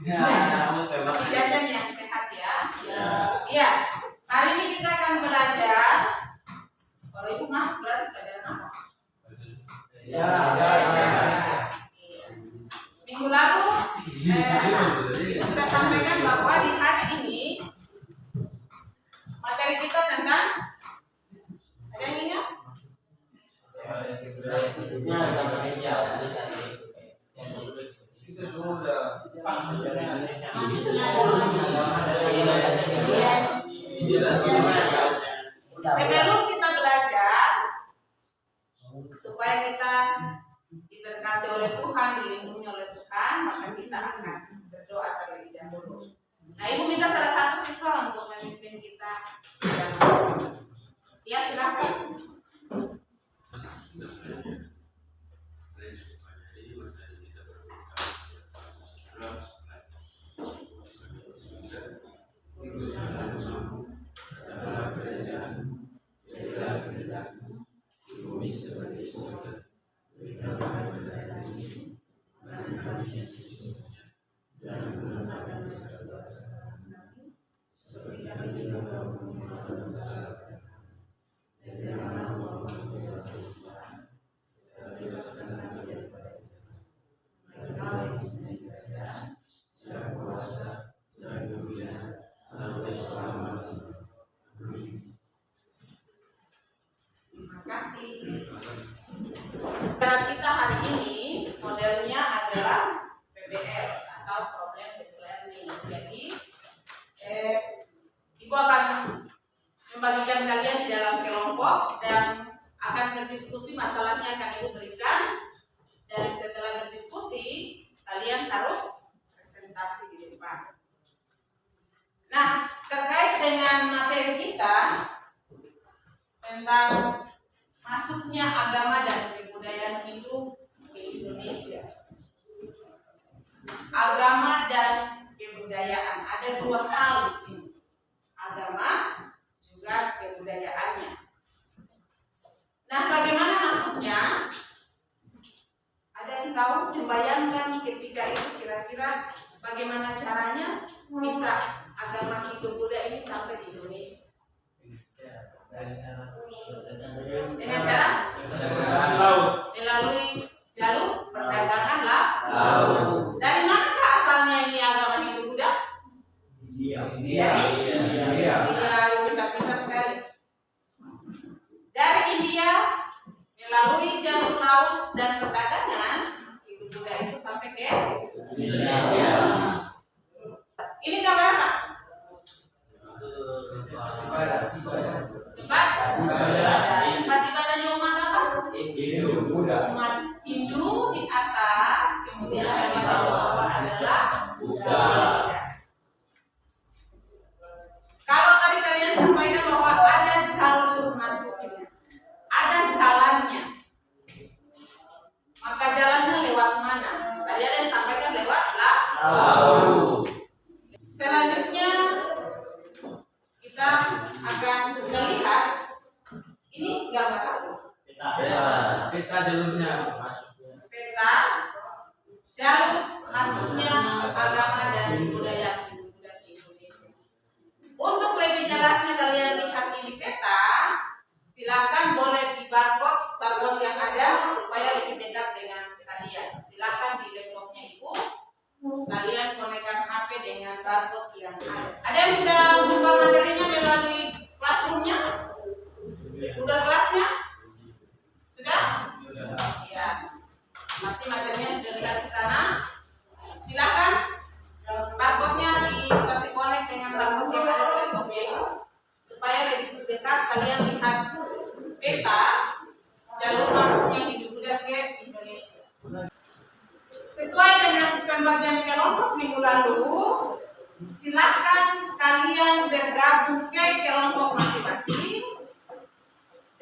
Tapi jajan yang sehat ya. Iya. Hari ini kita akan belajar. Kalau itu masuk berarti pelajaran apa? Ya. Minggu lalu sudah sampaikan bahwa di hari ini materi kita tentang ada yang ingat? Sebelum kita belajar, supaya kita diberkati oleh Tuhan, dilindungi oleh Tuhan, maka kita akan berdoa terlebih dahulu. Nah, Ibu minta salah satu siswa untuk memimpin kita. Ya, silakan. Cara kita hari ini modelnya adalah PBL atau problem based learning. Jadi Ibu akan membagikan kalian di dalam kelompok dan akan berdiskusi, masalahnya akan Ibu berikan, dan setelah berdiskusi kalian harus presentasi di depan. Nah, terkait dengan materi kita tentang masuknya agama dan kebudayaan Hindu ke Indonesia. Agama dan kebudayaan, ada dua hal di sini. Agama juga kebudayaannya. Nah, bagaimana masuknya? Ada yang tahu, membayangkan ketika itu kira-kira bagaimana caranya bisa agama Hindu Buddha ini sampai di Indonesia? Dengan cara melalui jalur perdagangan laut. Dari mana asalnya ini agama Hindu Buddha? India. Pintar sekali. Dari India melalui jalur laut dan perdagangan Hindu Buddha itu sampai ke Indonesia. Ini gambar apa? Tempat ibadahnya umat apa? Umat Hindu di atas, kemudian di bawah adalah Buddha. Kalau tadi kalian sampaikan bahwa ada jalur masuknya, ada jalannya, maka jalannya lewat mana? Tadi ada yang sampaikan lewat laut. Selanjutnya kita akan melihat ini gambar apa? Peta jalurnya. Peta jalur masuknya agama dan budaya Hindu di Indonesia. Untuk lebih jelasnya kalian lihat ini peta, silakan boleh di barcode yang ada supaya lebih dekat dengan kalian. Silakan di laptopnya Ibu, kalian konekkan HP dengan barcode yang ada. Ada yang sudah buka materinya melalui classroomnya? Udah kelasnya? Sudah? Ya. Pasti materinya sudah lihat di sana. Silakan barcode-nya dikasih connect dengan barcode yang ada di laptopnya itu supaya lebih dekat kalian lihat peta jalur masuknya Hindu Buddha ke Indonesia. Sesuai dengan pembagian kelompok minggu lalu, silakan kalian bergabung ke kelompok masing-masing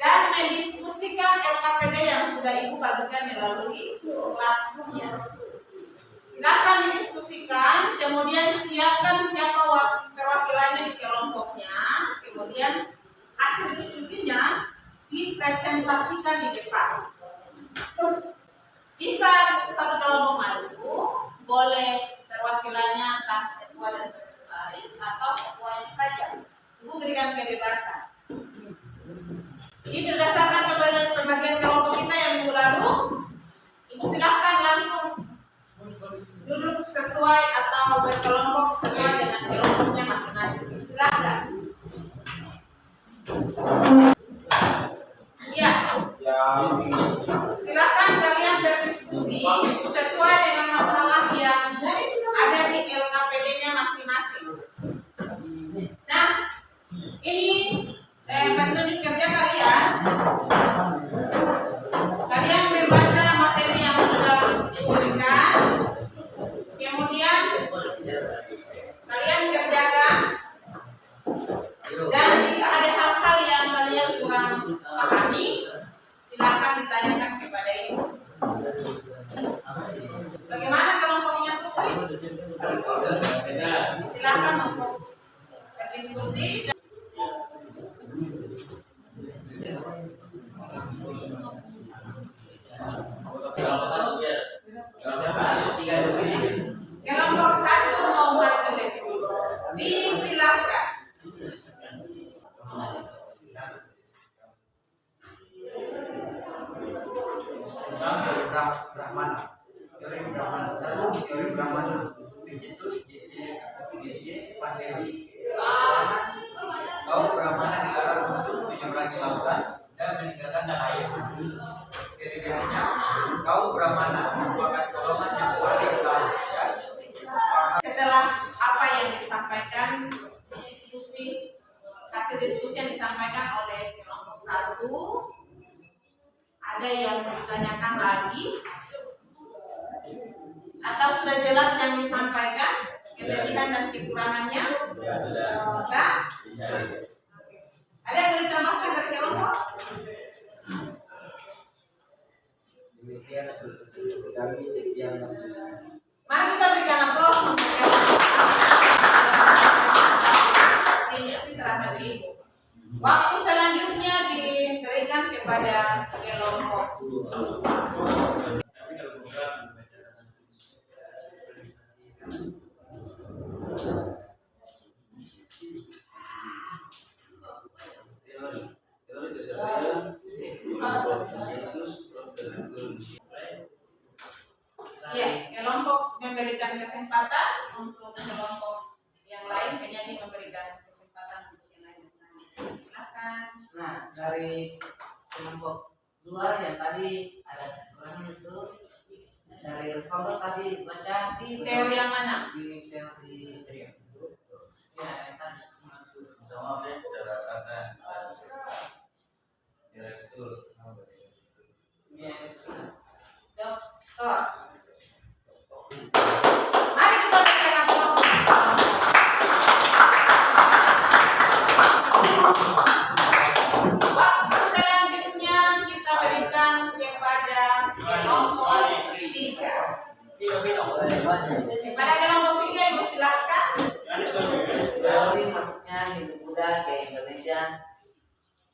dan mendiskusikan LKPD yang sudah Ibu bagikan melalui classroom-nya. Silakan didiskusikan, kemudian siapkan siapa perwakilannya di kelompoknya, kemudian hasil diskusinya dipresentasikan di depan. Bisa satu kelompok maju, boleh perwakilannya sesuai atau berkelompok sesuai dengan kelompoknya masing-masing. Silakan. Ya, silakan kalian berdiskusi sesuai dengan masalah yang ada di LKPD-nya masing-masing. Nah, ini metode kerja kalian. Kalian membaca materi yang sudah diberikan, kemudian kalian kerjakan, dan jika ada hal-hal yang kalian kurang pahami, silakan ditanyakan kepada ibu. Bagaimana kelompoknya Sukri? Silakan untuk berdiskusi. Kelompok satu mau maju dulu. Disilakan. Kau Brahmana dilarang untuk menyeberangi lautan dan meninggalkan tanah air. Kelebihannya, kau Brahmana merupakan golongan yang paling tahu. Setelah apa yang disampaikan diskusi, hasil diskusi yang disampaikan oleh kelompok satu, ada yang mau ditanyakan lagi atau sudah jelas yang disampaikan kelebihan dan kekurangannya? Bisa? Ada yang mau ditambahkan dari kelompok? Mari kita berikan aplaus untuk serahkan ibu. Waktu selanjutnya diberikan kepada kelompok. Ya, kelompok memberikan kesempatan untuk kelompok yang lain, penyanyi memberikan kesempatan untuk yang lain. Silakan. Nah, dari kelompok 2 yang tadi ada kekurangan itu dari Alfabet tadi baca di Teori yang mana? di teori teriak. Ya, kan Sama cara kata direktur. ya. Dokter. Mari kita berikan aplaus. Waktu selanjutnya kita berikan kepada kelompok 3. Kepada kelompok 3 ibu silakan. Teori masuknya Hindu Buddha ke Indonesia.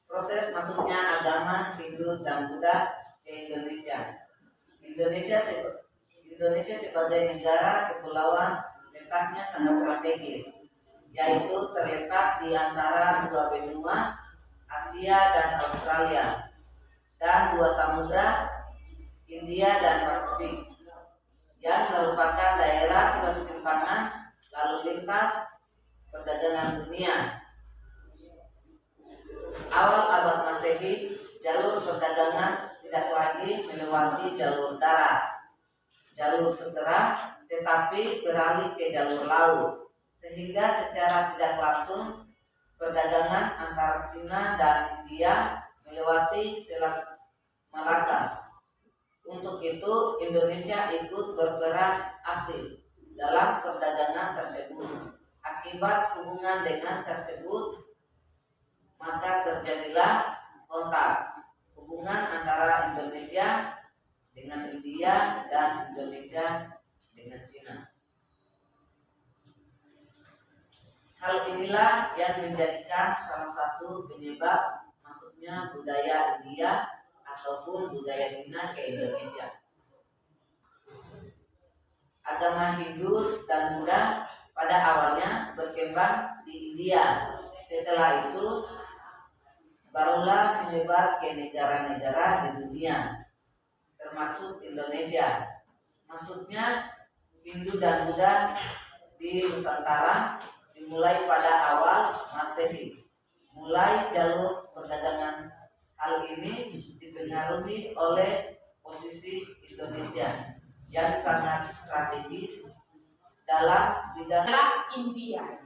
Proses masuknya agama Hindu dan Buddha ke Indonesia. Indonesia sebagai negara kepulauan letaknya sangat strategis, yaitu terletak di antara 2 benua Asia dan Australia dan 2 samudra India dan Pasifik, yang merupakan daerah persimpangan lalu lintas perdagangan dunia. Awal abad Masehi, jalur perdagangan tidak lagi melewati jalur darat, jalur segera, tetapi beralih ke jalur laut, sehingga secara tidak langsung perdagangan antara Cina dan India melewati Selat Malaka. Untuk itu, Indonesia ikut berperan aktif dalam perdagangan tersebut. Akibat hubungan dengan tersebut, maka terjadilah kontak hubungan antara Indonesia dengan India dan Indonesia dengan Cina. Hal inilah yang menjadikan salah satu penyebab masuknya budaya India ataupun budaya Cina ke Indonesia. Agama Hindu dan Buddha pada awalnya berkembang di India. Setelah itu barulah menyebar ke negara-negara di dunia, termasuk Indonesia. Maksudnya Hindu dan Buddha di Nusantara dimulai pada awal Masehi. Mulai jalur perdagangan hal ini dipengaruhi oleh posisi Indonesia yang sangat strategis dalam bidang India.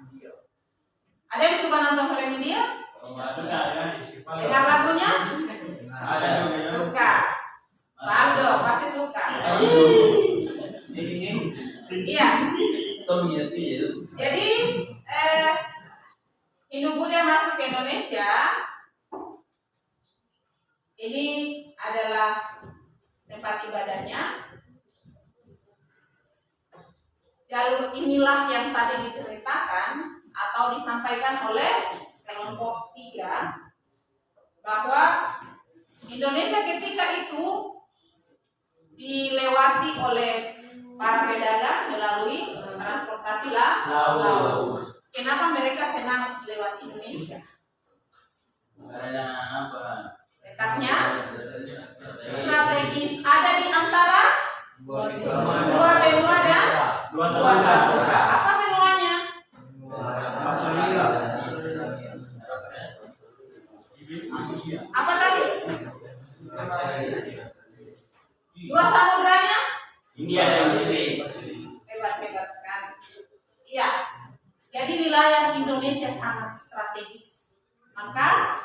Ada yang suka nonton film India? Dengar lagunya? Suka. Aldo pasti suka. Iya. Jadi Hindu Buddha masuk ke Indonesia. Ini adalah tempat ibadahnya. Jalur inilah yang tadi diceritakan atau disampaikan oleh kelompok 3 bahwa Indonesia ketika itu dilewati oleh para pedagang melalui transportasi laut. Kenapa mereka senang lewat Indonesia? Karena apa? Letaknya strategis, ada di antara dua benua dan dua samudra. Apa benuanya? Apa tadi? Dua samudranya? India dan Pasifik. Hebat sekali. Iya. Jadi wilayah Indonesia sangat strategis. Maka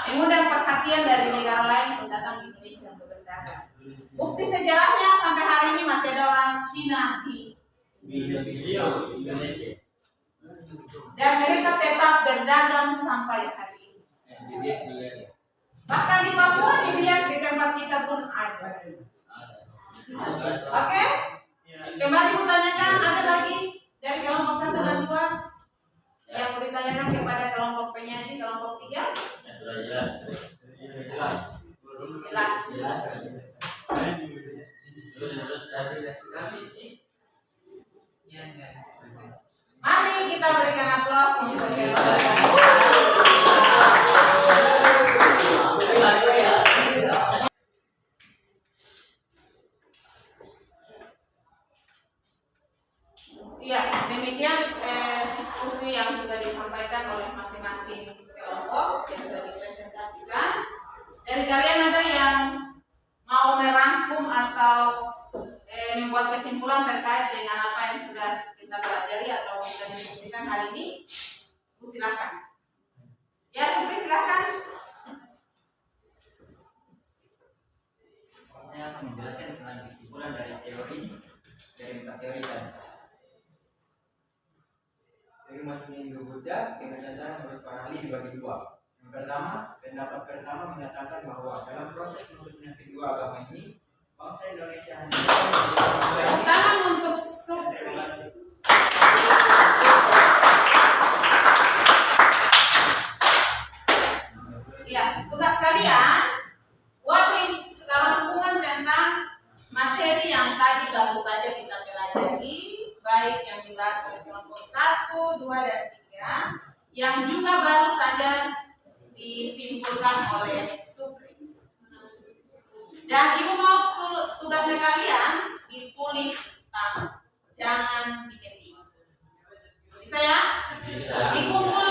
mengundang perhatian dari negara lain untuk datang ke Indonesia untuk berdagang. Bukti sejarahnya sampai hari ini masih ada orang Cina di Indonesia. dan mereka tetap berdagang sampai hari ini. Bahkan di Papua dilihat di tempat kita pun ada. Oke? Kembali kutanyakan, ada lagi dari kelompok 1 dan 2 yang mau ditanyakan kepada kelompok penyaji, kelompok 3? Sudah jelas. Jelas. Mari kita berikan aplaus untuk ya, demikian diskusi yang sudah disampaikan oleh masing-masing kelompok yang sudah dipresentasikan. Dari kalian ada yang mau merangkum atau membuat kesimpulan terkait dengan apa yang sudah kita pelajari atau sudah diskusikan hari ini? Silakan. Ya, Supri silakan. Pokoknya menjelaskan tentang kesimpulan dari 4 teori tadi. Teori masuknya Hindu Buddha yang Nusantara menurut para ahli dibagi 2. Yang pertama, pendapat pertama menyatakan bahwa dalam proses masuknya kedua agama ini, bangsa Indonesia hanya Tangan untuk Supri. Ya, tugas kalian buat rangkuman tentang materi yang tadi baru saja kita pelajari, baik yang dibahas oleh kelompok 1, 2, dan 3, yang juga baru saja disimpulkan oleh Supri. Dan ibu mau tugasnya kalian ditulis tangan, jangan diketik. Bisa ya? Bisa. Dikumpul